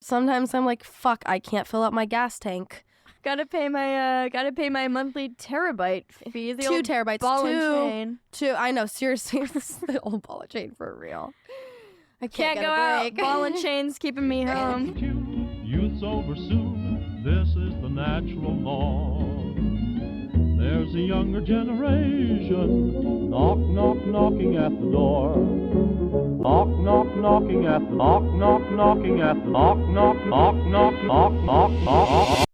sometimes I'm like, fuck, I can't fill up my gas tank. Gotta pay my monthly terabyte fee. The 2 old terabytes. ball and chain. 2. I know, seriously, this is the old ball and chain for real. I can't Go get a out. break. Ball and chain's keeping me home. Youth's over soon, this is the natural law. There's a younger generation, knock, knock, knocking at the door. Knock, knock, knocking at the knock, knock, knocking at the knock, knock, knock, knock, knock, knock, knock.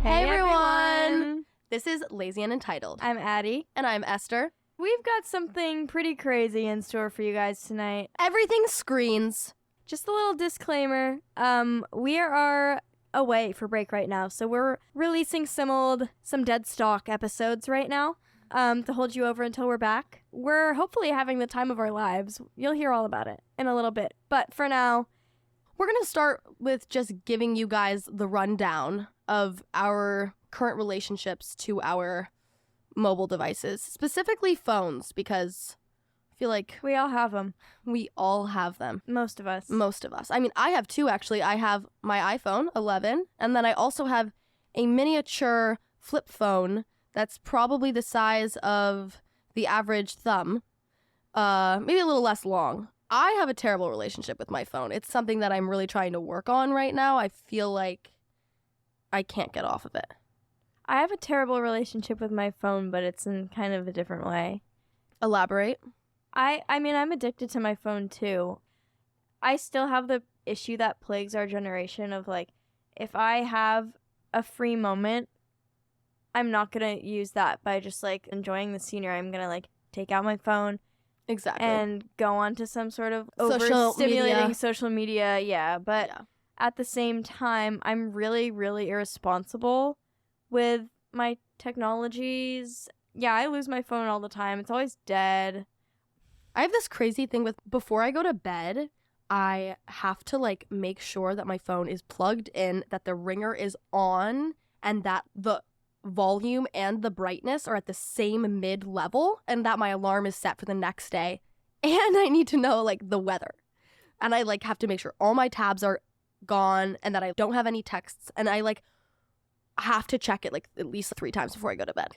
Hey everyone! This is Lazy and Entitled. I'm Addy. And I'm Esther. We've got something pretty crazy in store for you guys tonight. Everything screens. Just a little disclaimer. We are away for break right now, so we're releasing some dead stock episodes right now to hold you over until we're back. We're hopefully having the time of our lives. You'll hear all about it in a little bit. But for now, we're going to start with just giving you guys the rundown of our current relationships to our mobile devices, specifically phones, because I feel like we all have them. We all have them. Most of us. I mean, I have 2, actually. I have my iPhone 11, and then I also have a miniature flip phone that's probably the size of the average thumb, maybe a little less long. I have a terrible relationship with my phone. It's something that I'm really trying to work on right now. I feel like I can't get off of it. I have a terrible relationship with my phone, but it's in kind of a different way. Elaborate. I mean, I'm addicted to my phone too. I still have the issue that plagues our generation of like, if I have a free moment, I'm not going to use that by just like enjoying the scenery. I'm going to like take out my phone. Exactly. And go on to some sort of Social overstimulating media. social media. Yeah. But at the same time, I'm really, really irresponsible with my technologies. Yeah, I lose my phone all the time. It's always dead. I have this crazy thing with before I go to bed, I have to like make sure that my phone is plugged in, that the ringer is on, and that the volume and the brightness are at the same mid-level, and that my alarm is set for the next day. And I need to know like the weather. And I like have to make sure all my tabs are gone and that I don't have any texts, and I like have to check it like at least 3 times before I go to bed.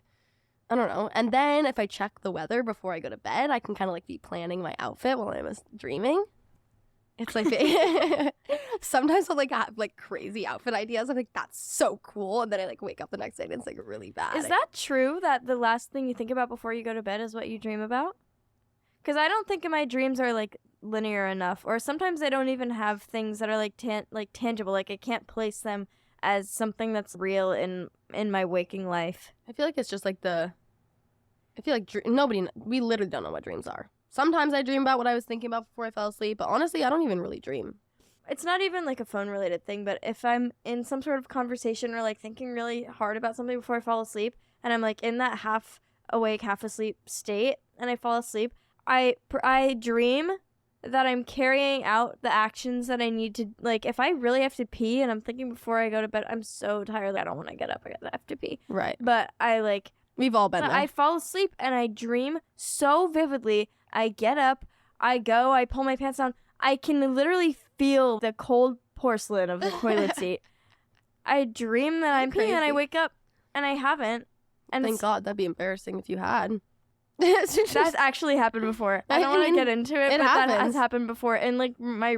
I don't know. And then if I check the weather before I go to bed, I can kind of like be planning my outfit while I was dreaming. It's like sometimes I'll like have like crazy outfit ideas. I'm like, that's so cool. And then I like wake up the next day and it's like really bad. Is that true that the last thing you think about before you go to bed is what you dream about? Because I don't think my dreams are like linear enough, or sometimes I don't even have things that are like tangible. Like I can't place them as something that's real in my waking life. I feel like it's just like we literally don't know what dreams are. Sometimes I dream about what I was thinking about before I fell asleep, but honestly, I don't even really dream. It's not even like a phone related thing, but if I'm in some sort of conversation or like thinking really hard about something before I fall asleep, and I'm like in that half awake, half asleep state, and I fall asleep, I dream that I'm carrying out the actions that I need to, like, if I really have to pee and I'm thinking before I go to bed, I'm so tired that I don't want to get up, I have to pee. Right. But we've all been there. I fall asleep and I dream so vividly. I get up, I go, I pull my pants down. I can literally feel the cold porcelain of the toilet seat. I dream that I'm peeing and I wake up and I haven't. And thank God, that'd be embarrassing if you had. That's actually happened before. I don't want to get into it, but happens. that has happened before in like my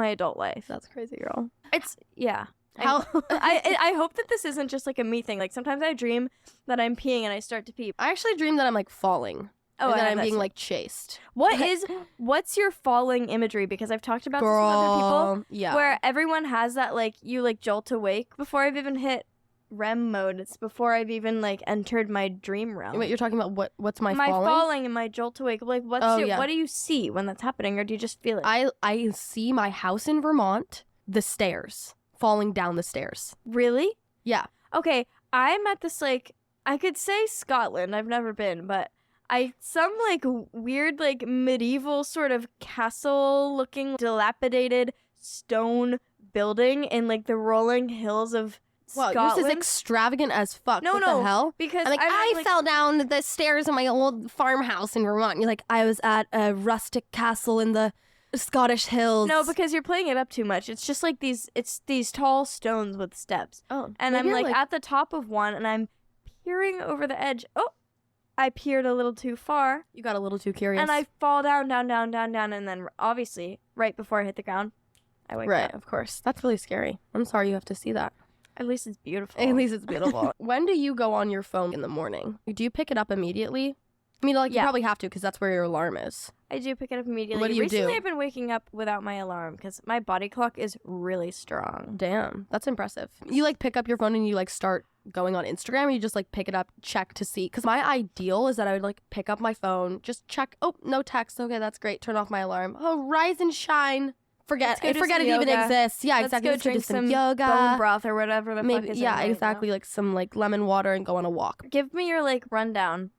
adult life. That's crazy, girl. It's yeah. How I hope that this isn't just like a me thing. Like sometimes I dream that I'm peeing and I start to pee. I actually dream that I'm like falling. Oh, and that I'm being like chased. What's your falling imagery? Because I've talked about Girl, this with other people. Yeah. Where everyone has that like you like jolt awake before I've even hit REM mode. It's before I've even like entered my dream realm. Wait, you're talking about what's my falling and my jolt awake? Like what do you see when that's happening, or do you just feel it? I see my house in Vermont, the stairs, falling down the stairs. Really? Yeah. Okay, I'm at this like I could say Scotland. I've never been, but some like weird like medieval sort of castle looking dilapidated stone building in like the rolling hills of Wow, Scotland. this is extravagant as fuck. No, what no, the hell? because I'm like, I'm I like, fell down the stairs in my old farmhouse in Vermont. You're like, I was at a rustic castle in the Scottish hills. No, because you're playing it up too much. It's just like these tall stones with steps. Oh, And maybe I'm you're like at the top of one, and I'm peering over the edge. Oh, I peered a little too far. You got a little too curious. And I fall down, and then obviously, right before I hit the ground, I wake right, up. of course. That's really scary. I'm sorry you have to see that. At least it's beautiful. At least it's beautiful. When do you go on your phone in the morning? Do you pick it up immediately? I mean, like, you probably have to because that's where your alarm is. I do pick it up immediately. What do you Recently, do? I've been waking up without my alarm because my body clock is really strong. Damn, that's impressive. You, like, pick up your phone and you, like, start going on Instagram, or you just, like, pick it up, check to see? Because my ideal is that I would, like, pick up my phone, just check. Oh, no text. Okay, that's great. Turn off my alarm. Oh, rise and shine. Forget it even exists. Yeah, exactly. Let's go drink some yoga, bone broth or whatever the maybe. fuck is Yeah, in right exactly. now. Like some like lemon water and go on a walk. Give me your like rundown.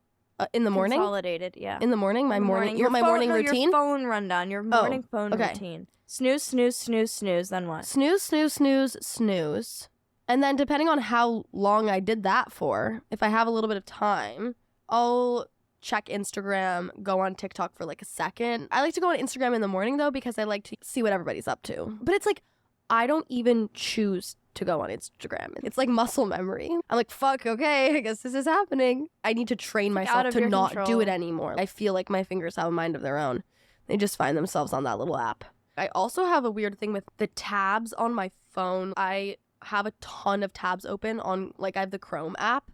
In the morning. Consolidated, yeah. In the morning, my morning. You want my phone, morning routine? Your phone rundown. Your morning phone okay. routine. Snooze, snooze, snooze, snooze. Then what? Snooze, snooze, snooze, snooze. And then depending on how long I did that for, if I have a little bit of time, I'll check Instagram, go on TikTok for like a second. I like to go on Instagram in the morning though because I like to see what everybody's up to. But it's like I don't even choose to go on Instagram. It's like muscle memory. I'm like, fuck, okay, I guess this is happening. I need to train myself to not do it anymore. I feel like my fingers have a mind of their own. They just find themselves on that little app. I also have a weird thing with the tabs on my phone. I have a ton of tabs open on, like, I have the Chrome app,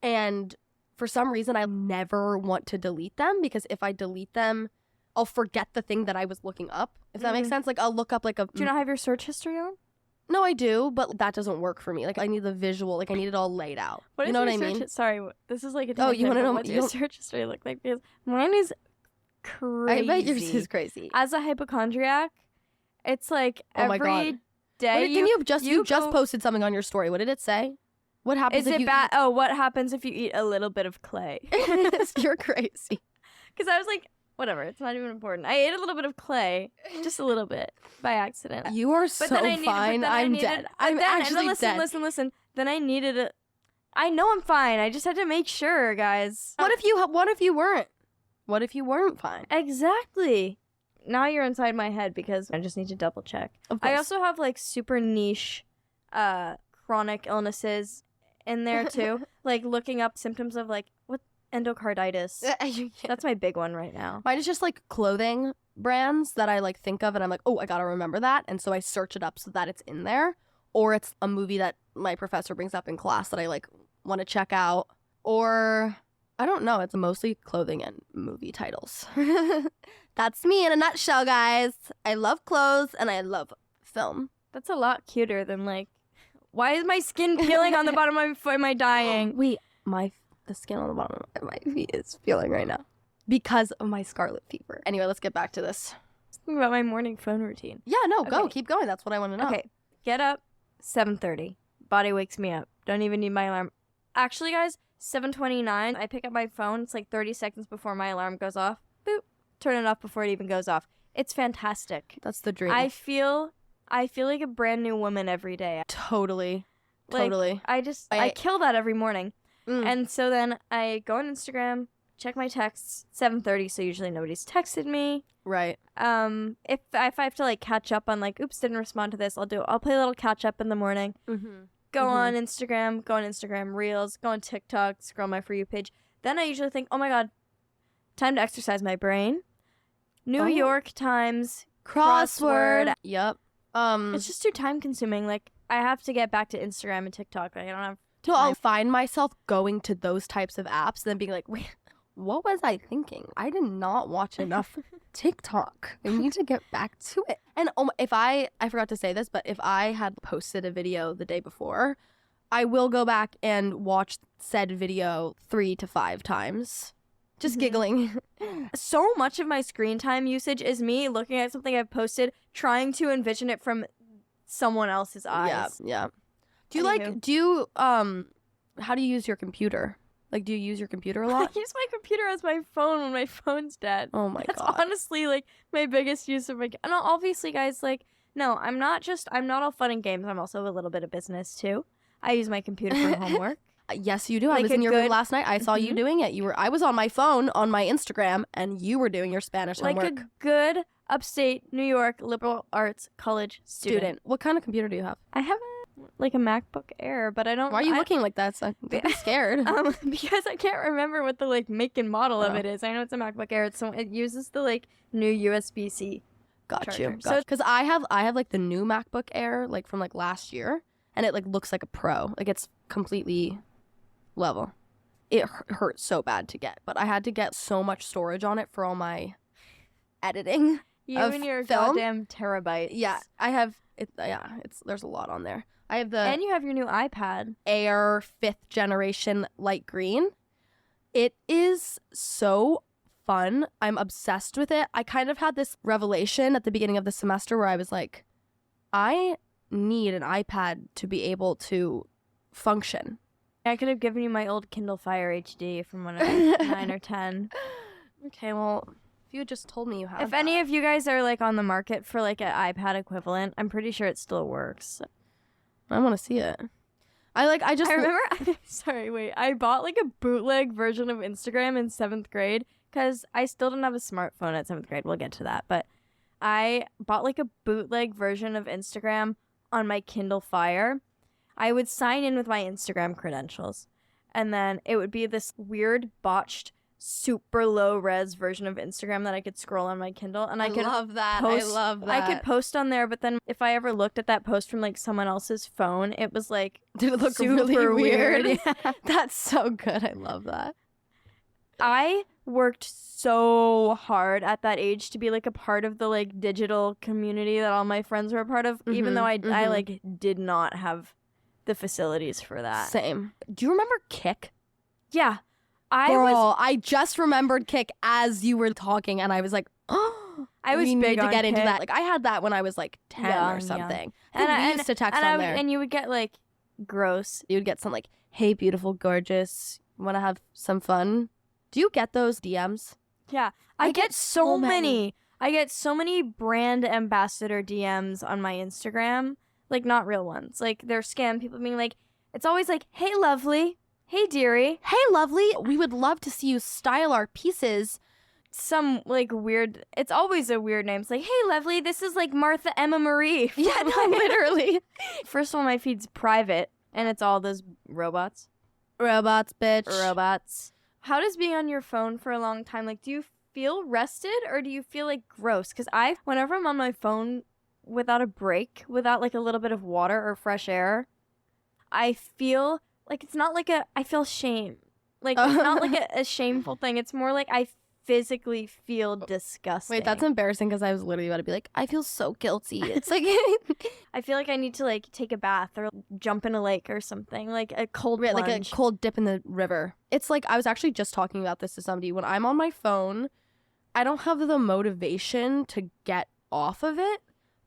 and for some reason I never want to delete them because if I delete them, I'll forget the thing that I was looking up, if that makes sense. Like, I'll look up like a... Do you not have your search history on? No, I do, but that doesn't work for me. Like, I need the visual. Like, I need it all laid out. What you is know your what I mean? Sorry, this is like a Oh, you want to know what's your search history look like? Because mine is crazy. I bet yours is crazy. As a hypochondriac, it's like Oh my every God. day. You just posted something on your story. What did it say? What happens is if it you bad? Oh, what happens if you eat a little bit of clay? You're crazy. Because I was like, whatever, it's not even important. I ate a little bit of clay, just a little bit, by accident. You are so fine. I'm dead. I'm actually dead. Listen. Then I needed a... I know I'm fine. I just had to make sure, guys. What if you weren't? What if you weren't fine? Exactly. Now you're inside my head because I just need to double check. I also have like super niche chronic illnesses in there too. Like looking up symptoms of like what endocarditis. That's my big one right now. Mine is just like clothing brands that I like think of and I'm like, oh, I gotta remember that. And so I search it up so that it's in there. Or it's a movie that my professor brings up in class that I like want to check out. Or I don't know. It's mostly clothing and movie titles. That's me in a nutshell, guys. I love clothes and I love film. That's a lot cuter than like, why is my skin peeling on the bottom of my foot? Am I dying? Wait, the skin on the bottom of my feet is peeling right now because of my scarlet fever. Anyway, let's get back to this. Something about my morning phone routine. Yeah, no, go. Keep going. That's what I want to know. Okay, get up, 7:30. Body wakes me up. Don't even need my alarm. Actually, guys, 7:29. I pick up my phone. It's like 30 seconds before my alarm goes off. Boop. Turn it off before it even goes off. It's fantastic. That's the dream. I feel like a brand new woman every day. Totally. I kill that every morning. And so then I go on Instagram, check my texts, 7:30, so usually nobody's texted me. Right. If I have to like catch up on like, oops, didn't respond to this, I'll play a little catch up in the morning. Go on Instagram Reels, go on TikTok, scroll my For You page. Then I usually think, oh my God, time to exercise my brain. New York Times crossword. Yep. It's just too time consuming. Like I have to get back to Instagram and TikTok. Like, I don't have. No, I'll find myself going to those types of apps and then being like, wait, what was I thinking? I did not watch enough TikTok. I need to get back to it. And if I forgot to say this, but if I had posted a video the day before, I will go back and watch said video 3 to 5 times. Just giggling. So much of my screen time usage is me looking at something I've posted, trying to envision it from someone else's eyes. Yeah. How do you use your computer? Like, do you use your computer a lot? I use my computer as my phone when my phone's dead. Oh my God. That's honestly like my biggest use of my. And obviously, guys, like, no, I'm not all fun and games. I'm also a little bit of business too. I use my computer for homework. Yes, you do. I Like was a in your room good- last night. I saw you doing it. I was on my phone on my Instagram, and you were doing your Spanish Like homework. a good upstate New York liberal arts college student. What kind of computer do you have? I have a MacBook Air, but I don't. Why are you looking like that? So don't be scared. Because I can't remember what the make and model of Oh. it is. I know it's a MacBook Air. It uses the new USB-C. Got charger. you. So- Because I have like the new MacBook Air from like last year, and it like looks like a Pro. Like it's completely level. It hurt so bad to get, but I had to get so much storage on it for all my editing. You Of and your film? goddamn terabytes. Yeah, I have it. Yeah, there's a lot on there. I have the And you have your new iPad. Air 5th generation light green. It is so fun. I'm obsessed with it. I kind of had this revelation at the beginning of the semester where I was like, I need an iPad to be able to function. I could have given you my old Kindle Fire HD from when I was 9 or 10. Okay, well, if you had just told me you had If any of you guys are on the market for an iPad equivalent, I'm pretty sure it still works. I want to see it. I remember. Sorry, wait. I bought a bootleg version of Instagram in 7th grade because I still didn't have a smartphone at 7th grade. We'll get to that, but I bought a bootleg version of Instagram on my Kindle Fire. I would sign in with my Instagram credentials, and then it would be this weird botched, super low res version of Instagram that I could scroll on my Kindle, and I could love that. post, I love that. I could post on there, but then if I ever looked at that post from someone else's phone, it was Did it look super really weird? Yeah. That's so good. I love that. I worked so hard at that age to be a part of the digital community that all my friends were a part of, even though I did not have the facilities for that. Same. Do you remember Kik? Yeah. I just remembered Kik as you were talking, and I was like, oh, I was we big need to on get into Kik. that. I had that when I was 10 Young, or something. young. I think we used to text on there. And you would get gross. You would get some hey, beautiful, gorgeous, want to have some fun? Do you get those DMs? Yeah. I get so many. I get so many brand ambassador DMs on my Instagram. Not real ones. They're scam people being it's always hey, lovely. Hey, dearie. Hey, lovely, we would love to see you style our pieces. Some weird, it's always a weird name. It's hey, lovely, this is Martha Emma Marie. Yeah, no, literally. First of all, my feed's private, and it's all those robots. Robots, bitch. Robots. How does being on your phone for a long time, do you feel rested or do you feel gross? Because whenever I'm on my phone without a break, without a little bit of water or fresh air, I feel it's not I feel shame. It's not a shameful thing. It's more I physically feel disgusting. Wait, that's embarrassing because I was literally about to be I feel so guilty. It's I feel I need to take a bath or jump in a lake or something, a cold plunge. like a cold dip in the river. It's I was actually just talking about this to somebody. When I'm on my phone, I don't have the motivation to get off of it,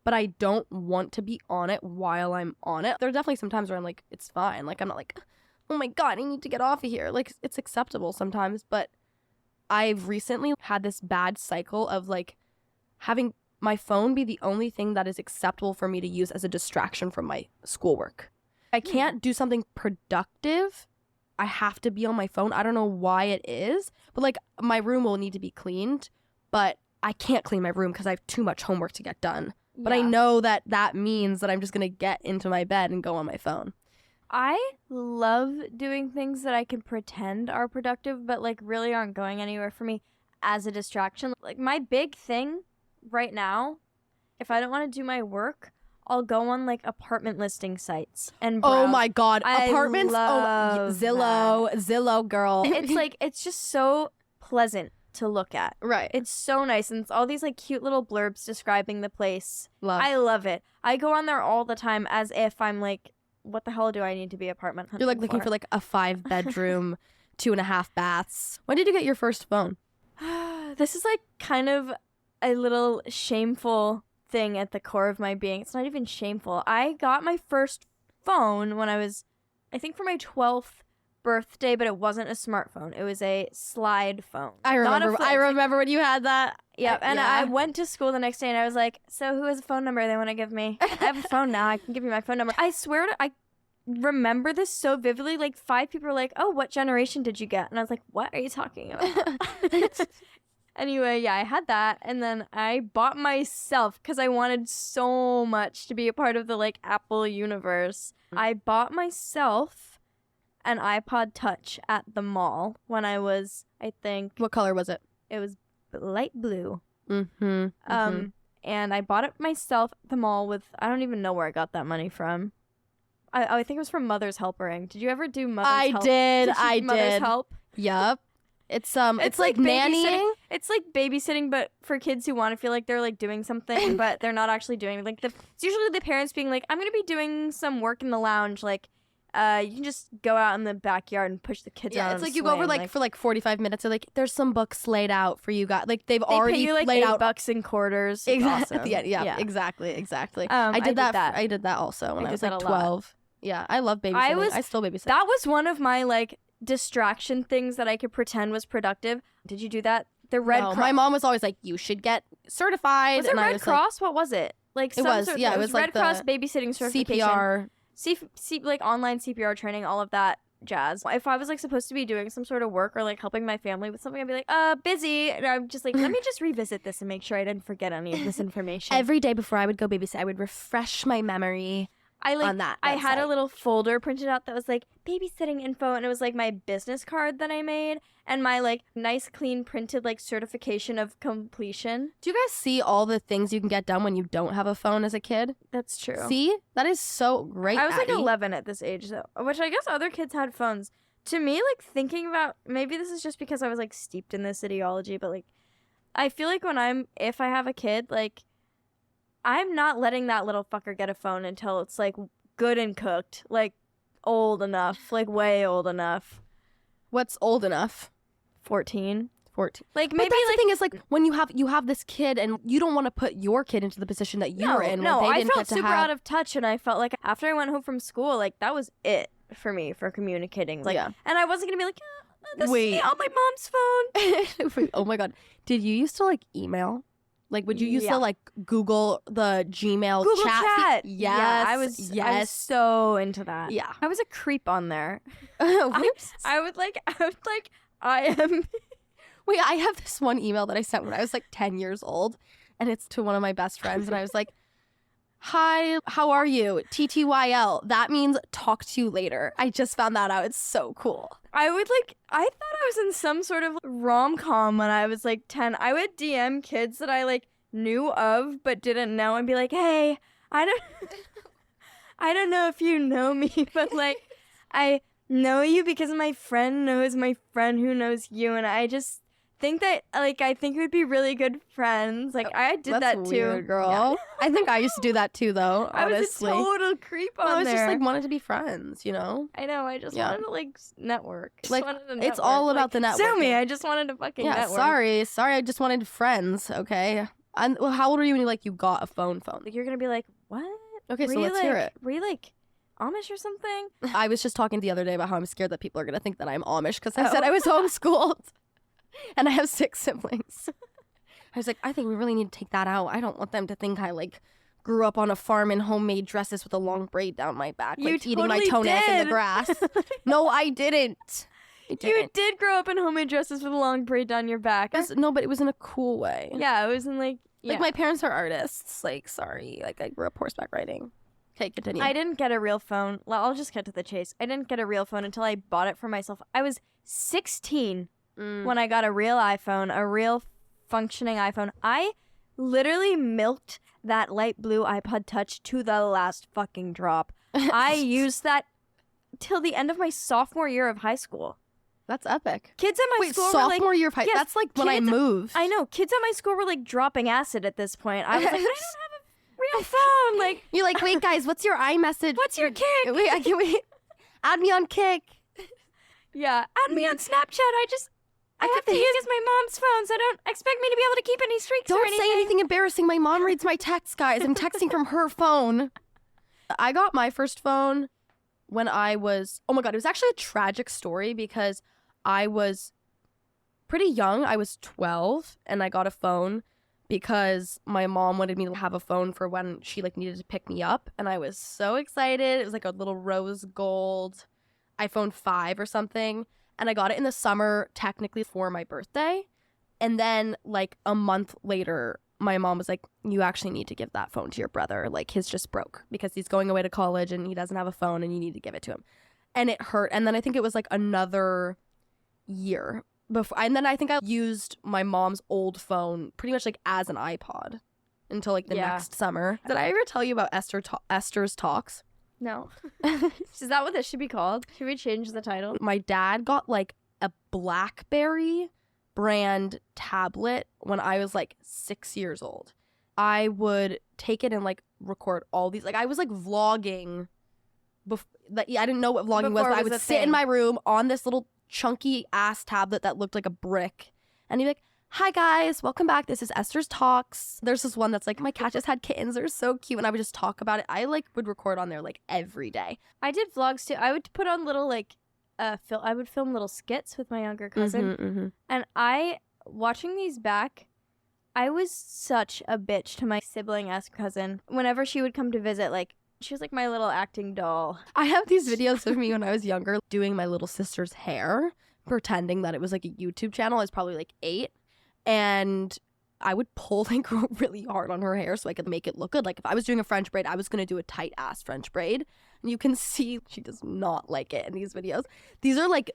but I don't want to be on it while I'm on it. There are definitely some times where I'm it's fine. I'm not oh my God, I need to get off of here. It's acceptable sometimes, but I've recently had this bad cycle of having my phone be the only thing that is acceptable for me to use as a distraction from my schoolwork. I can't do something productive. I have to be on my phone. I don't know why it is, but my room will need to be cleaned, but I can't clean my room because I have too much homework to get done. But I know that means that I'm just going to get into my bed and go on my phone. I love doing things that I can pretend are productive, but really aren't going anywhere for me as a distraction. My big thing right now, if I don't want to do my work, I'll go on apartment listing sites and browse. Oh my God, apartments! love Zillow, girl. It's it's just so pleasant to look at. Right. It's so nice, and it's all these cute little blurbs describing the place. Love. I love it. I go on there all the time as if I'm what the hell do I need to be apartment hunting You're looking for a 5-bedroom, 2.5 baths. When did you get your first phone? This is kind of a little shameful thing at the core of my being. It's not even shameful. I got my first phone when I was, I think, for my 12th birthday, but it wasn't a smartphone. It was a slide phone. I remember when you had that. Yep. And I went to school the next day and I was like, so who has a phone number they want to give me? I have a phone now. I can give you my phone number. I swear I remember this so vividly. Like 5 people were like, "Oh, what generation did you get?" And I was like, "What are you talking about?" Anyway, yeah, I had that, and then I bought myself, because I wanted so much to be a part of the like Apple universe. I bought myself an iPod Touch at the mall when I was, I think, What color was it? it was light blue. Mm-hmm. And I bought it myself at the mall with, I don't even know where I got that money from. I think it was from Mother's Helpering. Did you ever do Mother's Help? I you do Mother's did. Help? Yup. It's like nannying. It's like babysitting, but for kids who want to feel like they're like doing something, but they're not actually doing it. Like it's usually the parents being like, "I'm gonna be doing some work in the lounge." Like, you can just go out in the backyard and push the kids out. Yeah, it's like you go over like for like 45 minutes. They're like, "There's some books laid out for you guys." Like they already pay you like laid out $8 in quarters. Exactly. Awesome. Yeah, exactly. I did that. I did that also when I was did like that a lot. 12. Yeah, I love babysitting. I still babysit. That was one of my like distraction things that I could pretend was productive. Did you do that? The Red Cross. My mom was always like, "You should get certified." Was it Red Cross? What was it? Like it was. Yeah, it was Red like Cross the babysitting certification. CPR. Like online CPR training, all of that jazz. If I was like supposed to be doing some sort of work or like helping my family with something, I'd be like, busy. And I'm just like, let me just revisit this and make sure I didn't forget any of this information. Every day before I would go babysit, I would refresh my memory. On that I had a website. little folder printed out that was like babysitting info, and it was like my business card that I made and my like nice clean printed like certification of completion. Do you guys see all the things you can get done when you don't have a phone as a kid? That's true. See? That is so great. I was like Addy. 11 at this age though, which I guess other kids had phones. To me, like thinking about, maybe this is just because I was like steeped in this ideology, but like I feel like if I have a kid, like I'm not letting that little fucker get a phone until it's like good and cooked, like old enough, like way old enough. What's old enough? 14. Like But maybe that's the thing is like when you have this kid and you don't want to put your kid into the position that you were in. No, when they I didn't felt get to super have... out of touch, and I felt like after I went home from school, like that was it for me for communicating. Like, Yeah. And I wasn't gonna be like, this Wait. is on my mom's phone. Oh my god, did you used to like email? Like, would you used to like Google the Gmail Google chat? Yes. Yeah, I was so into that. Yeah. I was a creep on there. Whoops. I would like, I am. Wait, I have this one email that I sent when I was like 10 years old, and it's to one of my best friends, and I was like, "Hi, how are you? TTYL. That means talk to you later." I just found that out. It's so cool. I thought I was in some sort of rom-com when I was like 10. I would DM kids that I like knew of but didn't know and be like, "Hey, I don't know if you know me, but like I know you because my friend knows my friend who knows you, and I just think that like I think we'd be really good friends." Like I did That's that too. weird, girl. Yeah. I think I used to do that too, though. I was Honestly, a total creep on I was there. just like wanted to be friends, you know. I know. I just Yeah. wanted to like network. Just Like, wanted to it's network. all about Like, the sue me. networking. I just wanted to fucking Yeah, network. sorry. I just wanted friends. Okay. And well, how old were you when you got a phone? Like you're gonna be like, what? Okay, Were so you, let's hear like- it. Were you like Amish or something? I was just talking the other day about how I'm scared that people are gonna think that I'm Amish because I Oh. said I was homeschooled, and I have 6 siblings. I was like, I think we really need to take that out. I don't want them to think I like grew up on a farm in homemade dresses with a long braid down my back, You like eating my totally toenails in did. the grass. No, I didn't. You did grow up in homemade dresses with a long braid down your back. No, but it was in a cool way. Yeah, it was in like Like my parents are artists. Like, sorry, like I grew up horseback riding. Okay, continue. I didn't get a real phone. Well, I'll just cut to the chase. I didn't get a real phone until I bought it for myself. I was 16 when I got a real iPhone, a real functioning iPhone. I literally milked that light blue iPod Touch to the last fucking drop. I used that till the end of my sophomore year of high school. That's epic. Kids at my Wait, school were sophomore like, year of high. yes, That's like when I kids- moved. I know, kids at my school were like dropping acid at this point. I was like, I don't have a real phone. Like, You're like, wait, guys, what's your iMessage? what's your kick? Wait, I can wait. Add me on Kick. Yeah, add me on Snapchat. I have to use my mom's phone, so don't expect me to be able to keep any streaks or Don't anything. say anything embarrassing. My mom reads my texts, guys. I'm texting from her phone. I got my first phone when I was, oh my God, it was actually a tragic story because I was pretty young. I was 12 and I got a phone because my mom wanted me to have a phone for when she like needed to pick me up, and I was so excited. It was like a little rose gold iPhone 5 or something, and I got it in the summer technically for my birthday. And then like a month later, my mom was like, you actually need to give that phone to your brother. Like his just broke because he's going away to college and he doesn't have a phone and you need to give it to him. And it hurt. And then I think it was like another year before. And then I think I used my mom's old phone pretty much like as an iPod until like the next summer. Did I ever tell you about Esther's Talks? No. Is that what this should be called? Should we change the title? My dad got like a BlackBerry brand tablet when I was like 6 years old. I would take it and like record all these, like I was like vlogging I didn't know what vlogging was, but I would sit in my room on this little chunky ass tablet that looked like a brick, and he'd be like, hi guys, welcome back, this is Esther's Talks. There's this one that's like, my cat just had kittens, they're so cute, and I would just talk about it. I like would record on there like every day. I did vlogs too. I would put on little like I would film little skits with my younger cousin, and watching these back, I was such a bitch to my sibling-esque cousin. Whenever she would come to visit, like, she was like my little acting doll. I have these videos of me when I was younger doing my little sister's hair, pretending that it was like a YouTube channel. I was probably like 8, and I would pull like really hard on her hair so I could make it look good. Like if I was doing a French braid, I was going to do a tight ass French braid. And you can see she does not like it in these videos. These are like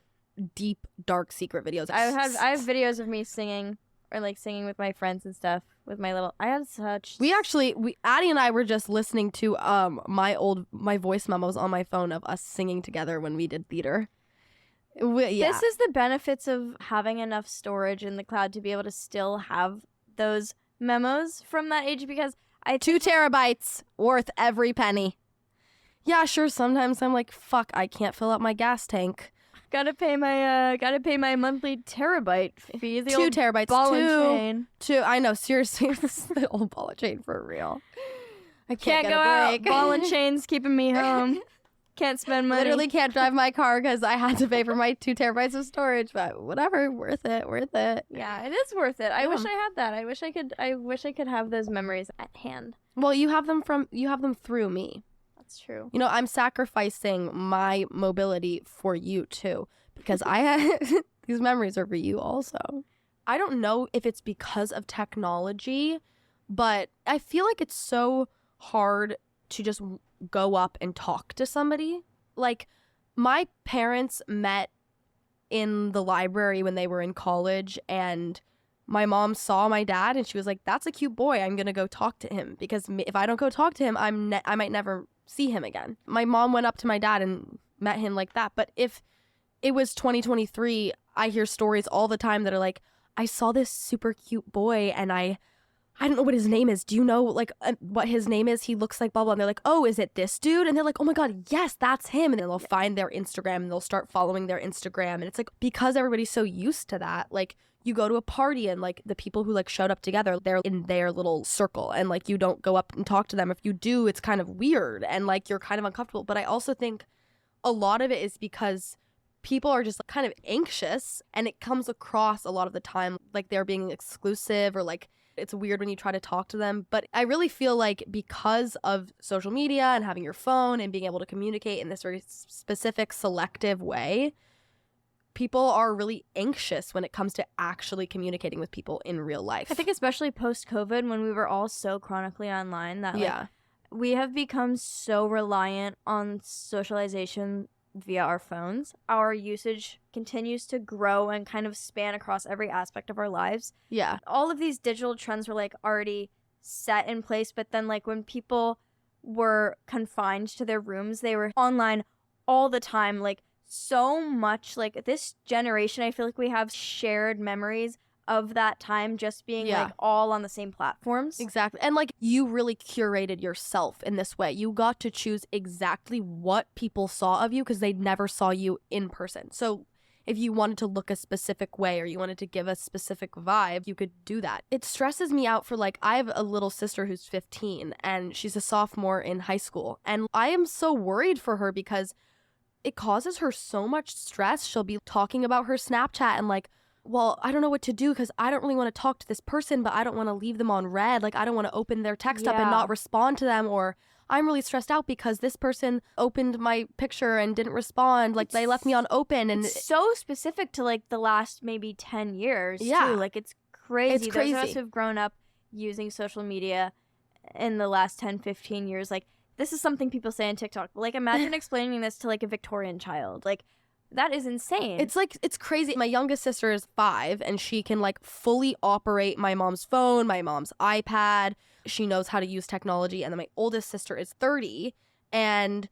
deep, dark secret videos. I have videos of me singing or like singing with my friends and stuff with my little. I had such. Addy and I were just listening to my voice memos on my phone of us singing together when we did theater. This is the benefits of having enough storage in the cloud to be able to still have those memos from that age, because 2 terabytes worth every penny. Yeah, sure. Sometimes I'm like, fuck, I can't fill up my gas tank. Gotta pay my monthly terabyte fee. 2 terabytes. Ball and chain. 2. I know, seriously, this is the old ball and chain for real. I can't go out. Ball and chain's keeping me home. Can't spend money. Literally can't drive my car because I had to pay for my 2 terabytes of storage. But whatever, worth it. Yeah, it is worth it. I wish I had that. I wish I could have those memories at hand. Well, you have them through me. That's true. You know, I'm sacrificing my mobility for you too, because these memories are for you also. I don't know if it's because of technology, but I feel like it's so hard to just go up and talk to somebody. Like, my parents met in the library when they were in college, and my mom saw my dad and she was like, that's a cute boy, I'm gonna go talk to him, because if I don't go talk to him, I might never see him again. My mom went up to my dad and met him like that. But if it was 2023, I hear stories all the time that are like, I saw this super cute boy and I don't know what his name is. Do you know like what his name is? He looks like blah blah. And they're like, oh, is it this dude? And they're like, oh my god, yes, that's him. And then they'll find their Instagram and they'll start following their Instagram. And it's like, because everybody's so used to that, like, you go to a party and like the people who like showed up together, they're in their little circle, and like you don't go up and talk to them. If you do, it's kind of weird and like you're kind of uncomfortable. But I also think a lot of it is because people are just kind of anxious, and it comes across a lot of the time like they're being exclusive, or like it's weird when you try to talk to them. But I really feel like because of social media and having your phone and being able to communicate in this very specific, selective way, people are really anxious when it comes to actually communicating with people in real life. I think especially post-COVID, when we were all so chronically online, that like, we have become so reliant on socialization via our phones. Our usage continues to grow and kind of span across every aspect of our lives. Yeah. All of these digital trends were like already set in place, but then like when people were confined to their rooms, they were online all the time, like so much. Like this generation, I feel like we have shared memories of that time just being like all on the same platforms. Exactly. And like you really curated yourself in this way. You got to choose exactly what people saw of you because they never saw you in person. So if you wanted to look a specific way or you wanted to give a specific vibe, you could do that. It stresses me out for like, I have a little sister who's 15 and she's a sophomore in high school. And I am so worried for her because it causes her so much stress. She'll be talking about her Snapchat and like, well, I don't know what to do because I don't really want to talk to this person, but I don't want to leave them on red. Like, I don't want to open their text up and not respond to them. Or I'm really stressed out because this person opened my picture and didn't respond. Like, they left me on open. And it's so specific to, like, the last maybe 10 years, too. Like, it's crazy. It's crazy. Those of us who've grown up using social media in the last 10, 15 years, like, this is something people say on TikTok. Like, imagine explaining this to, like, a Victorian child. Like, that is insane. It's crazy. My youngest sister is 5 and she can like fully operate my mom's phone, my mom's iPad. She knows how to use technology. And then my oldest sister is 30 and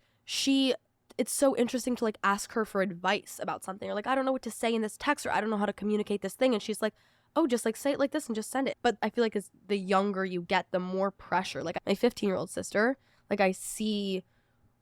it's so interesting to like ask her for advice about something, or like, I don't know what to say in this text, or I don't know how to communicate this thing. And she's like, oh, just like say it like this and just send it. But I feel like as the younger you get, the more pressure. Like my 15-year-old sister, like I see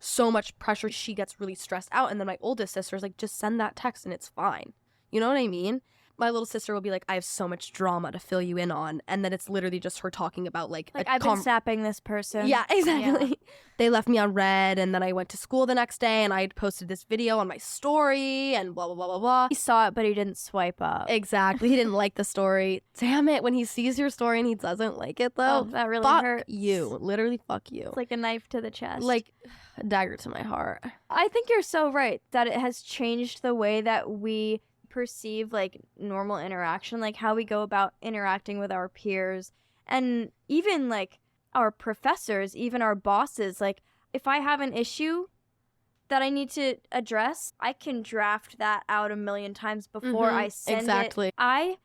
so much pressure, she gets really stressed out. And then my oldest sister is like, just send that text and it's fine. You know what I mean? My little sister will be like, I have so much drama to fill you in on. And then it's literally just her talking about like I've been snapping this person. Yeah, exactly. Yeah. They left me on red, and then I went to school the next day and I had posted this video on my story and blah, blah, blah, blah, blah. He saw it, but he didn't swipe up. Exactly. He didn't like the story. Damn it. When he sees your story and he doesn't like it though, that really hurts. You. Literally fuck you. It's like a knife to the chest. Like a dagger to my heart. I think you're so right that it has changed the way that we perceive like normal interaction, like how we go about interacting with our peers and even like our professors, even our bosses. Like if I have an issue that I need to address, I can draft that out a million times before I send it. I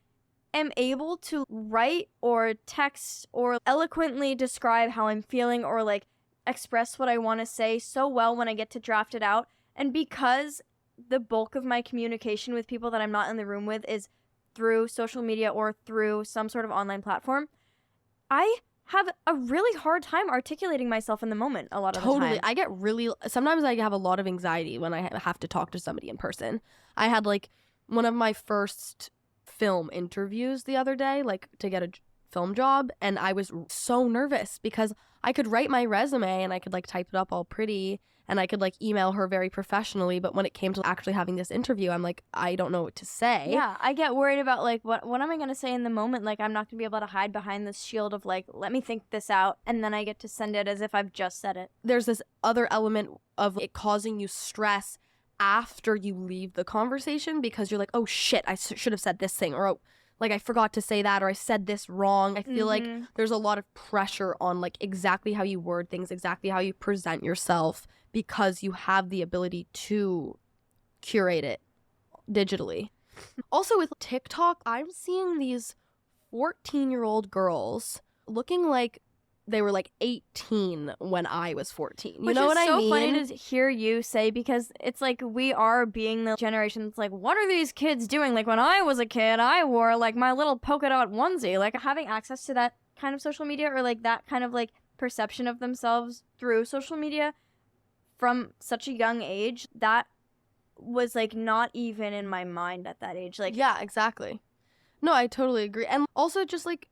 am able to write or text or eloquently describe how I'm feeling or like express what I want to say so well when I get to draft it out. And because the bulk of my communication with people that I'm not in the room with is through social media or through some sort of online platform, I have a really hard time articulating myself in the moment a lot of the time. Totally. Sometimes I have a lot of anxiety when I have to talk to somebody in person. I had like one of my first film interviews the other day, like to get a film job, and I was so nervous because I could write my resume and I could like type it up all pretty and I could like email her very professionally, but when it came to actually having this interview, I'm like, I don't know what to say. Yeah, I get worried about like what am I going to say in the moment? Like I'm not going to be able to hide behind this shield of like, let me think this out, and then I get to send it as if I've just said it. There's this other element of it causing you stress after you leave the conversation because you're like, oh shit, I should have said this thing, or oh, like I forgot to say that, or I said this wrong. I feel like there's a lot of pressure on like exactly how you word things, exactly how you present yourself, because you have the ability to curate it digitally. Also with TikTok, I'm seeing these 14-year-old girls looking like they were like 18 when I was 14. You know what I mean? Which is so funny to hear you say, because it's like we are being the generation that's like, what are these kids doing? Like when I was a kid, I wore like my little polka dot onesie. Like having access to that kind of social media, or like that kind of like perception of themselves through social media from such a young age, that was like not even in my mind at that age. Like, yeah, exactly. No, I totally agree. And also just like,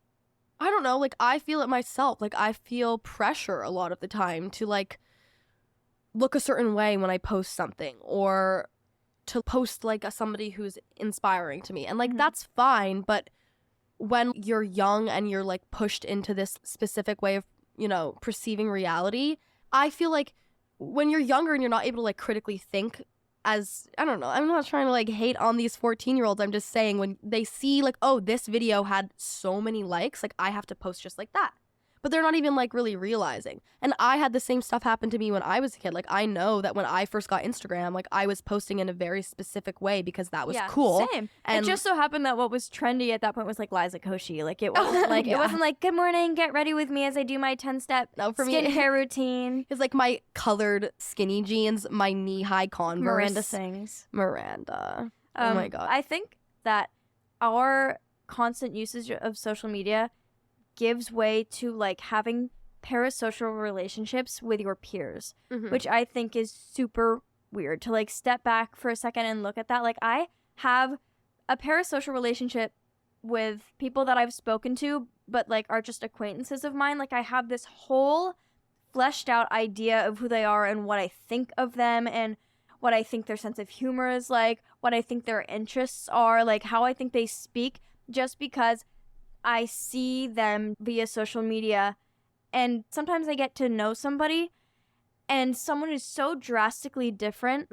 I don't know, like I feel it myself. Like I feel pressure a lot of the time to like look a certain way when I post something, or to post like somebody who's inspiring to me. And like that's fine, but when you're young and you're like pushed into this specific way of, you know, perceiving reality, I feel like when you're younger and you're not able to like critically think, as, I don't know, I'm not trying to like hate on these 14-year-olds. I'm just saying when they see like, oh, this video had so many likes, like I have to post just like that. But they're not even like really realizing. And I had the same stuff happen to me when I was a kid. Like I know that when I first got Instagram, like I was posting in a very specific way because that was cool. Same. And it just so happened that what was trendy at that point was like Liza Koshy. Like it wasn't like it wasn't like, good morning, get ready with me as I do my 10-step skincare routine. It's like my colored skinny jeans, my knee-high Converse. Miranda sings. Miranda. Oh my God. I think that our constant usage of social media gives way to like having parasocial relationships with your peers, which I think is super weird. To like step back for a second and look at that. Like I have a parasocial relationship with people that I've spoken to, but like are just acquaintances of mine. Like I have this whole fleshed out idea of who they are and what I think of them. And what I think their sense of humor is like, what I think their interests are, like how I think they speak, just because I see them via social media. And sometimes I get to know somebody, and someone is so drastically different.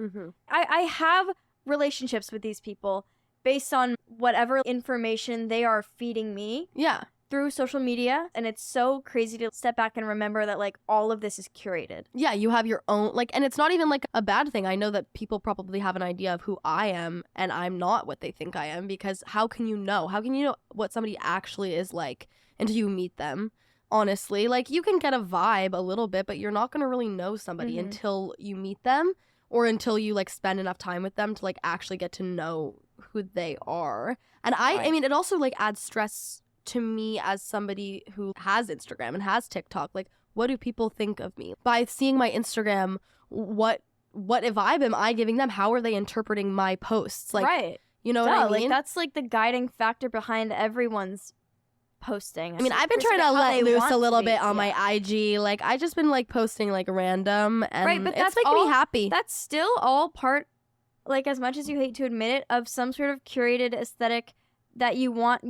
I have relationships with these people based on whatever information they are feeding me. Yeah. Through social media, and it's so crazy to step back and remember that like all of this is curated. Yeah, you have your own, like, and it's not even like a bad thing. I know that people probably have an idea of who I am, and I'm not what they think I am, because how can you know? How can you know what somebody actually is like until you meet them? Honestly, like, you can get a vibe a little bit, but you're not going to really know somebody until you meet them, or until you like spend enough time with them to like actually get to know who they are. And I mean, it also like adds stress to me as somebody who has Instagram and has TikTok. Like, what do people think of me? By seeing my Instagram, what vibe am I giving them? How are they interpreting my posts? Like, you know what I mean? Like, that's like the guiding factor behind everyone's posting. I mean, I've been trying to let loose a little bit on my IG. Like, I just been like posting like random, and but it's that's making all, me happy. That's still all part, like, as much as you hate to admit it, of some sort of curated aesthetic that you want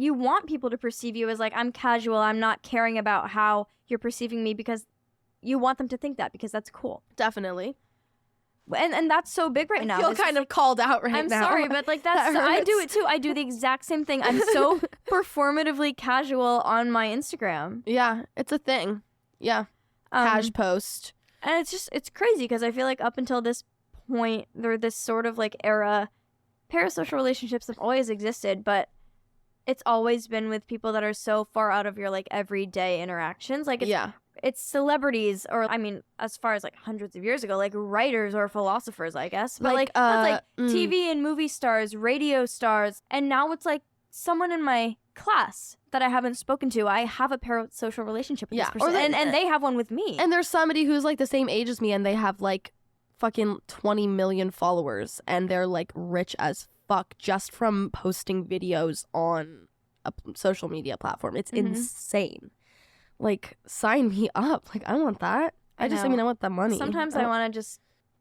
people to perceive you as like, I'm casual, I'm not caring about how you're perceiving me, because you want them to think that, because that's cool. Definitely. And that's so big right now. I feel kind of called out right now. I'm sorry, but like that's I do it too. I do the exact same thing. I'm so performatively casual on my Instagram. Yeah, it's a thing. Yeah. Cash post. And it's crazy, because I feel like up until this point, or this sort of like era, parasocial relationships have always existed, but it's always been with people that are so far out of your like everyday interactions. Like, it's celebrities, or I mean, as far as like hundreds of years ago, like writers or philosophers, I guess. But like that's like TV and movie stars, radio stars, and now it's like someone in my class that I haven't spoken to. I have a parasocial relationship with this person, and they have one with me. And there's somebody who's like the same age as me, and they have like fucking 20 million followers, and they're like rich as fuck just from posting videos on a social media platform. It's insane. Like, sign me up. Like, I want that. I want the money. Sometimes I want to just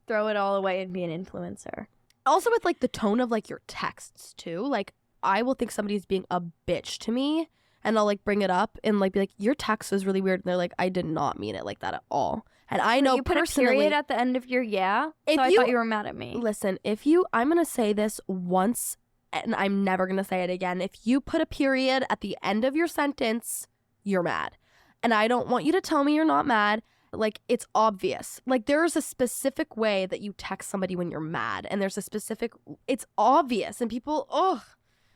throw it all away and be an influencer. Also with like the tone of like your texts too. Like, I will think somebody's being a bitch to me, and I'll like bring it up and like be like, your text is really weird, and they're like, I did not mean it like that at all. And I know you put personally, a period at the end of your I thought you were mad at me. Listen, I'm gonna say this once, and I'm never gonna say it again. If you put a period at the end of your sentence, you're mad. And I don't want you to tell me you're not mad. Like, it's obvious. Like, there's a specific way that you text somebody when you're mad, and it's obvious, and people,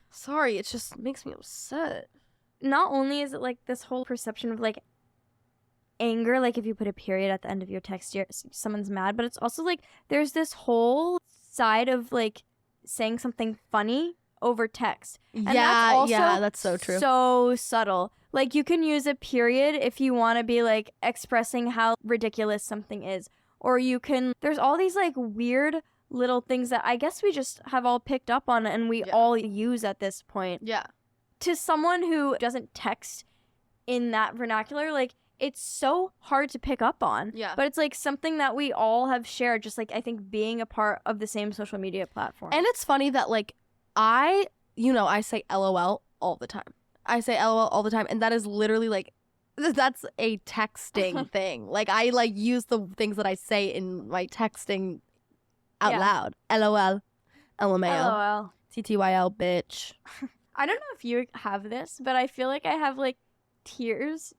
sorry, it just makes me upset. Not only is it like this whole perception of like anger, like if you put a period at the end of your text, someone's mad, but it's also like there's this whole side of like saying something funny over text. And that's so true. So subtle. Like, you can use a period if you want to be like expressing how ridiculous something is, or there's all these like weird little things that I guess we just have all picked up on, and we all use at this point. Yeah. To someone who doesn't text in that vernacular, like, it's so hard to pick up on. Yeah. But it's like something that we all have shared, just like I think being a part of the same social media platform. And it's funny that like I say LOL all the time. I say LOL all the time, and that is literally like, that's a texting thing. Like, I like use the things that I say in my texting out loud. LOL, LMAO, LOL, TTYL, bitch. I don't know if you have this, but I feel like I have like tears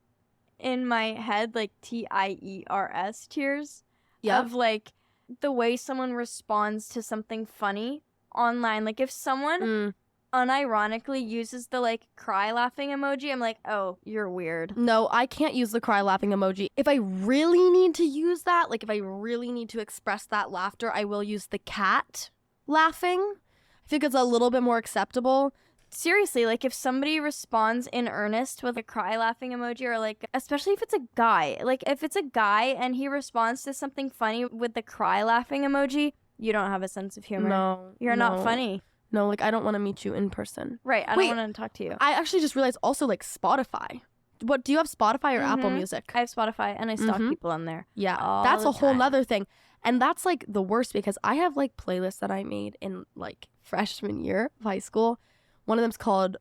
in my head, like TIERS, tears of like the way someone responds to something funny online. Like, if someone unironically uses the like cry laughing emoji, I'm like, oh, you're weird. No, I can't use the cry laughing emoji. If I really need to use that, like if I really need to express that laughter, I will use the cat laughing. I think it's a little bit more acceptable. Seriously, like if somebody responds in earnest with a cry laughing emoji, or like, especially if it's a guy, like if it's a guy and he responds to something funny with the cry laughing emoji, you don't have a sense of humor. No. You're not funny. No, like I don't want to meet you in person. Right, I don't want to talk to you. I actually just realized also like Spotify. What, do you have Spotify or Apple Music? I have Spotify, and I stalk people on there. Yeah, that's a whole nother thing. And that's like the worst because I have like playlists that I made in like freshman year of high school. One of them's called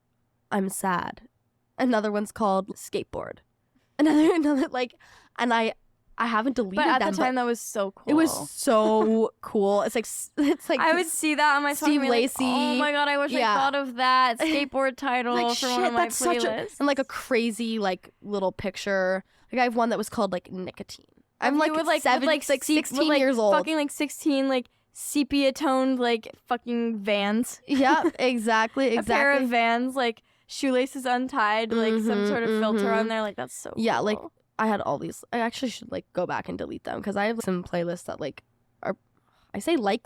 I'm Sad. Another one's called Skateboard. Another like, and I haven't deleted them. But at the time, that was so cool. It was so cool. It's like I would see that on my phone. Steve Lacy. Like, oh my god, I wish I thought of that skateboard title like, for one of my playlists. And like a crazy like little picture. Like I have one that was called like Nicotine. I'm like, with, 16 years old. Fucking like 16 like sepia toned like fucking Vans. Yeah, exactly. A pair of Vans, like shoelaces untied, like some sort of filter on there. Like that's so yeah, cool. like I had all these. I actually should like go back and delete them because I have some playlists that like are. I say like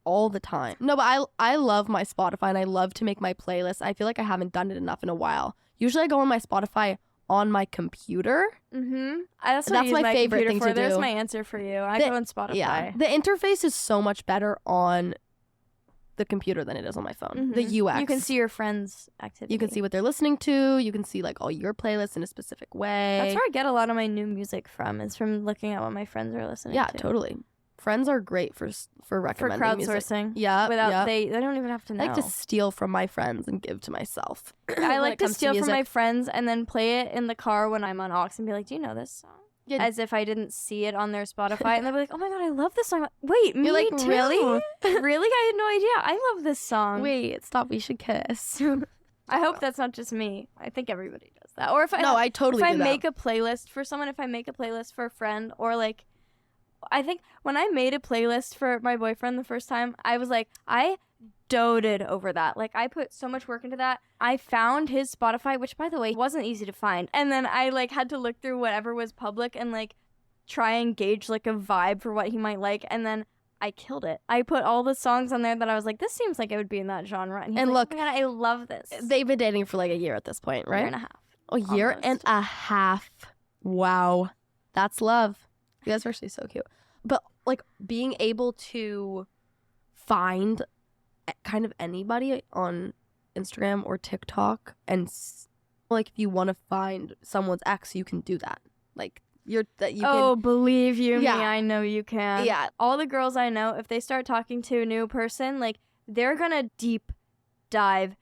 all the time. No, but I love my Spotify and I love to make my playlist. I feel like I haven't done it enough in a while. Usually I go on my Spotify on my computer. That's my favorite thing to do. There's my answer for you. I go on Spotify. Yeah, the interface is so much better on the computer than it is on my phone. The UX. You can see your friends' activity. You can see what they're listening to. You can see like all your playlists in a specific way. That's where I get a lot of my new music from. Is from looking at what my friends are listening to. Yeah, totally. Friends are great for recommending for crowdsourcing. Yeah, without they don't even have to know. I like to steal from my friends and give to myself. I like to steal from my friends and then play it in the car when I'm on aux and be like, "Do you know this song?" Yeah. As if I didn't see it on their Spotify, and they'll be like, "Oh my god, I love this song." Wait, you're like, too. Really? Really? I had no idea. I love this song. Wait, stop. We should kiss. I hope that's not just me. I think everybody does that. Or if I I totally. If I make a playlist for someone, if I make a playlist for a friend, or like. I think when I made a playlist for my boyfriend the first time, I was like, I doted over that. Like, I put so much work into that. I found his Spotify, which, by the way, wasn't easy to find. And then I, like, had to look through whatever was public and, like, try and gauge, like, a vibe for what he might like. And then I killed it. I put all the songs on there that I was like, this seems like it would be in that genre. And, and like, look, oh my God, I love this. They've been dating for, like, a year at this point, right? A year and a half. A year and a half. Wow. That's love. You guys are actually so cute. But like being able to find kind of anybody on Instagram or TikTok and like if you want to find someone's ex, you can do that. Like believe you me, I know you can. Yeah. All the girls I know, if they start talking to a new person, like they're gonna deep dive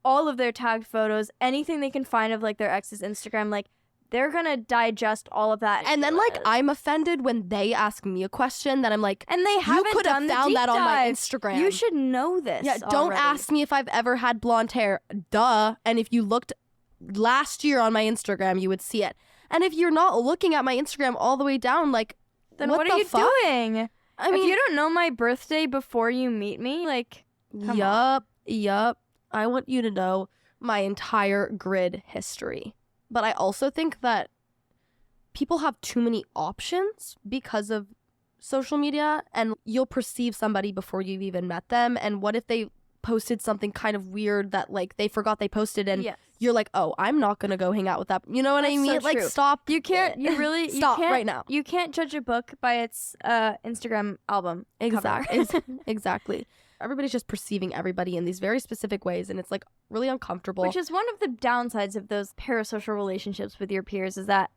all of their tagged photos, anything they can find of like their ex's Instagram, like they're gonna digest all of that. And then like I'm offended when they ask me a question that I'm like, and they haven't you could have found that on my Instagram. You should know this. Yeah, don't ask me if I've ever had blonde hair. Duh. And if you looked last year on my Instagram, you would see it. And if you're not looking at my Instagram all the way down, like, then what are you doing? I mean, if you don't know my birthday before you meet me, like, yup. I want you to know my entire grid history. But I also think that people have too many options because of social media, and you'll perceive somebody before you've even met them. And what if they posted something kind of weird that like they forgot they posted, and you're like, oh, I'm not gonna go hang out with that. You know what I mean? So like, true. stop. You can't. You really stop you can't, right now. You can't judge a book by its Instagram album. Exactly. Everybody's just perceiving everybody in these very specific ways, and it's like really uncomfortable. Which is one of the downsides of those parasocial relationships with your peers, is that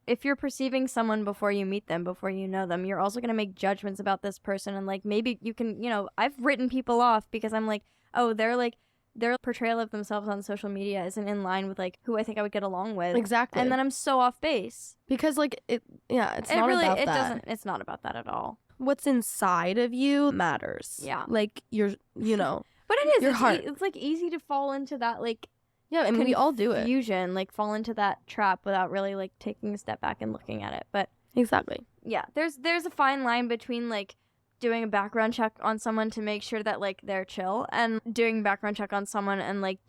if you're perceiving someone before you meet them, before you know them, you're also going to make judgments about this person. And like maybe you can, I've written people off because I'm like, oh, their portrayal of themselves on social media isn't in line with like who I think I would get along with. Exactly. And then I'm so off base. Because like it's not about that. It's not about that at all. What's inside of you matters. Yeah. Like but it is. Your heart. It's like easy to fall into that like. Yeah, I mean we all do it. Confusion, like fall into that trap without really like taking a step back and looking at it. But exactly. Yeah, there's a fine line between like doing a background check on someone to make sure that like they're chill, and doing a background check on someone and like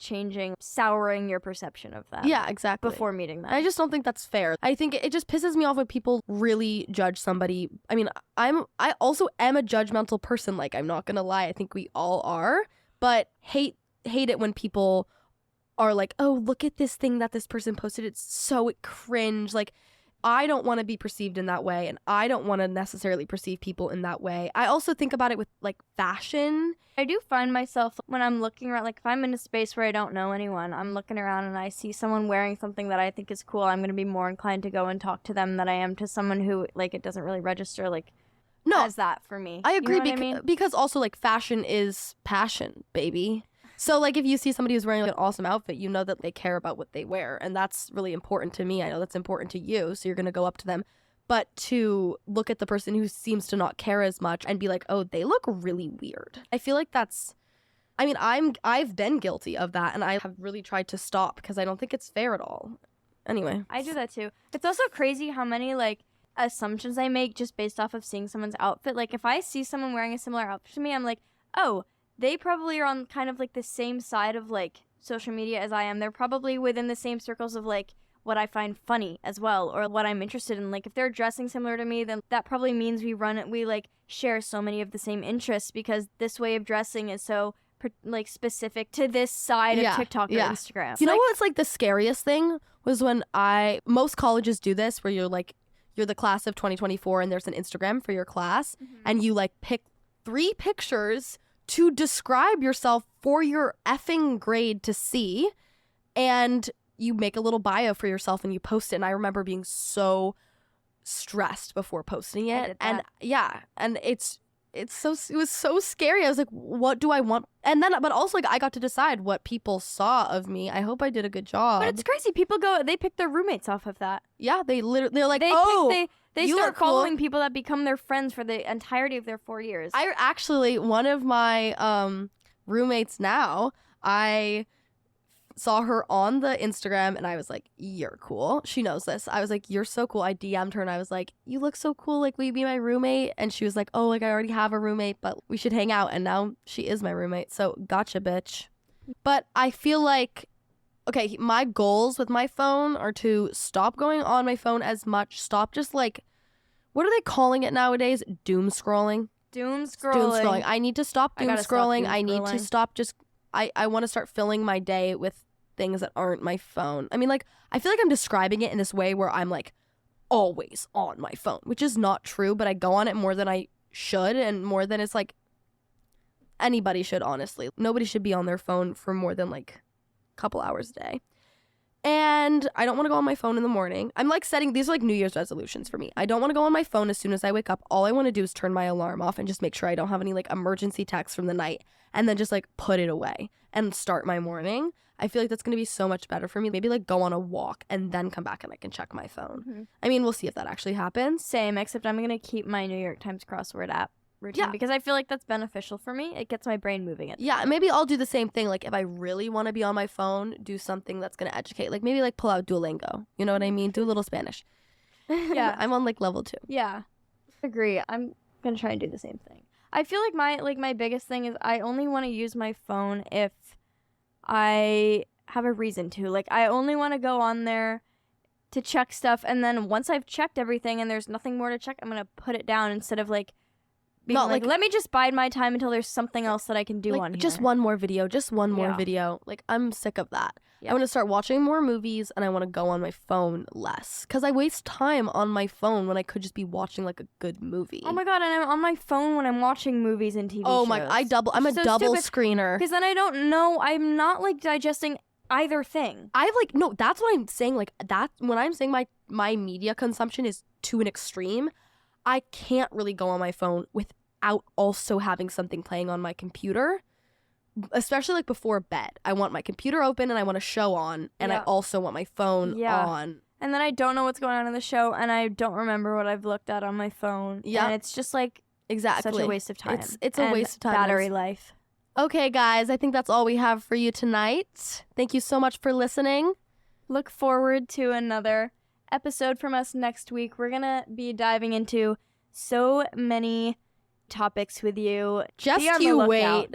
souring your perception of them. Yeah, exactly. Before meeting them. I just don't think that's fair. I think it just pisses me off when people really judge somebody. I mean, I also am a judgmental person. Like, I'm not gonna lie. I think we all are, but hate it when people are like, oh, look at this thing that this person posted. It's so cringe. Like, I don't want to be perceived in that way, and I don't want to necessarily perceive people in that way. I also think about it with like fashion. I do find myself when I'm looking around, like if I'm in a space where I don't know anyone, I'm looking around and I see someone wearing something that I think is cool, I'm going to be more inclined to go and talk to them than I am to someone who like it doesn't really register like as that for me. I agree, You know what I mean? because also, like, fashion is passion, baby. So, like, if you see somebody who's wearing like, an awesome outfit, you know that they care about what they wear, and that's really important to me. I know that's important to you, so you're going to go up to them. But to look at the person who seems to not care as much and be like, oh, they look really weird. I feel like that's, I mean, I've been guilty of that, and I have really tried to stop because I don't think it's fair at all. Anyway. I do that too. It's also crazy how many, like, assumptions I make just based off of seeing someone's outfit. Like, if I see someone wearing a similar outfit to me, I'm like, oh, they probably are on kind of like the same side of like social media as I am. They're probably within the same circles of like what I find funny as well, or what I'm interested in. Like, if they're dressing similar to me, then that probably means we like share so many of the same interests, because this way of dressing is so like specific to this side of TikTok or Instagram. You know what's like the scariest thing was when most colleges do this, where you're the class of 2024 and there's an Instagram for your class, and you like pick 3 pictures to describe yourself for your effing grade to see, and you make a little bio for yourself and you post it. And I remember being so stressed before posting it, and it was so scary. I was like, what do I want? And then, but also, like, I got to decide what people saw of me. I hope I did a good job. But it's crazy. People they pick their roommates off of that. Yeah, they're like, they you start look cool. following people that become their friends for the entirety of their 4 years. I actually, one of my roommates now, I saw her on the Instagram and I was like, you're cool. She knows this. I was like, you're so cool. I DM'd her and I was like, you look so cool. Like, will you be my roommate? And she was like, oh, like, I already have a roommate, but we should hang out. And now she is my roommate. So gotcha, bitch. But I feel like, okay, my goals with my phone are to stop going on my phone as much. Stop just like, what are they calling it nowadays? Doom scrolling. Doom scrolling. I need to stop doom scrolling. I need to stop just, I want to start filling my day with things that aren't my phone. I mean, like, I feel like I'm describing it in this way where I'm like always on my phone, which is not true, but I go on it more than I should, and more than it's like anybody should, honestly. Nobody should be on their phone for more than like a couple hours a day. And I don't want to go on my phone in the morning. I'm like setting, these are like New Year's resolutions for me. I don't want to go on my phone as soon as I wake up. All I want to do is turn my alarm off and just make sure I don't have any like emergency texts from the night, and then just like put it away and start my morning. I feel like that's going to be so much better for me. Maybe like go on a walk and then come back and I can check my phone. Mm-hmm. I mean, we'll see if that actually happens. Same, except I'm going to keep my New York Times crossword app routine because I feel like that's beneficial for me. It gets my brain moving. Yeah, maybe I'll do the same thing. Like, if I really want to be on my phone, do something that's going to educate. Like, maybe like pull out Duolingo. You know what I mean? Do a little Spanish. Yeah. I'm on like level 2. Yeah. Agree. I'm going to try and do the same thing. I feel like my biggest thing is I only want to use my phone if I have a reason to. Like, I only want to go on there to check stuff, and then once I've checked everything and there's nothing more to check, I'm going to put it down instead of like being like, let me just bide my time until there's something else that I can do on here. Just one more video, video. Like, I'm sick of that. Yeah. I want to start watching more movies, and I want to go on my phone less, because I waste time on my phone when I could just be watching like a good movie. Oh my god, and I'm on my phone when I'm watching movies and TV shows. Oh my, I'm a double screener. Because then I don't know, I'm not like digesting either thing. No, that's what I'm saying. Like, that, when I'm saying my media consumption is to an extreme, I can't really go on my phone without also having something playing on my computer, especially like before bed. I want my computer open and I want a show on, and I also want my phone on. And then I don't know what's going on in the show, and I don't remember what I've looked at on my phone. Yeah, and it's just like such a waste of time. It's a waste of time. Battery life. Okay, guys, I think that's all we have for you tonight. Thank you so much for listening. Look forward to another episode from us next week. We're gonna be diving into so many topics with you. Just you wait.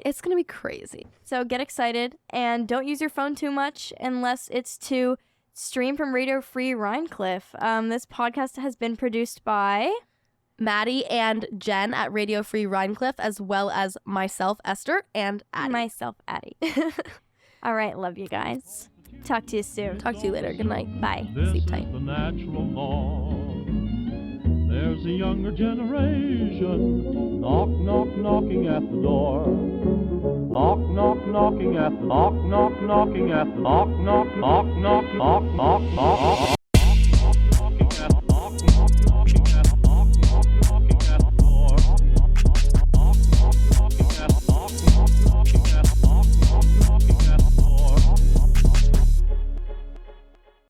It's gonna be crazy. So get excited, and don't use your phone too much unless it's to stream from Radio Free Rhinecliff. This podcast has been produced by Matty and Jen at Radio Free Rhinecliff, as well as myself, Esther, and Addy. Myself, Addy. All right, love you guys. Talk to you soon. Talk to you later. Good night. Bye. Sleep tight. The natural law. There's a younger generation, knock, knock, knocking at the door. Knock, knock, knocking at the knock, knock, knocking at the knock, knock, knock, knock, knock, knock, knock.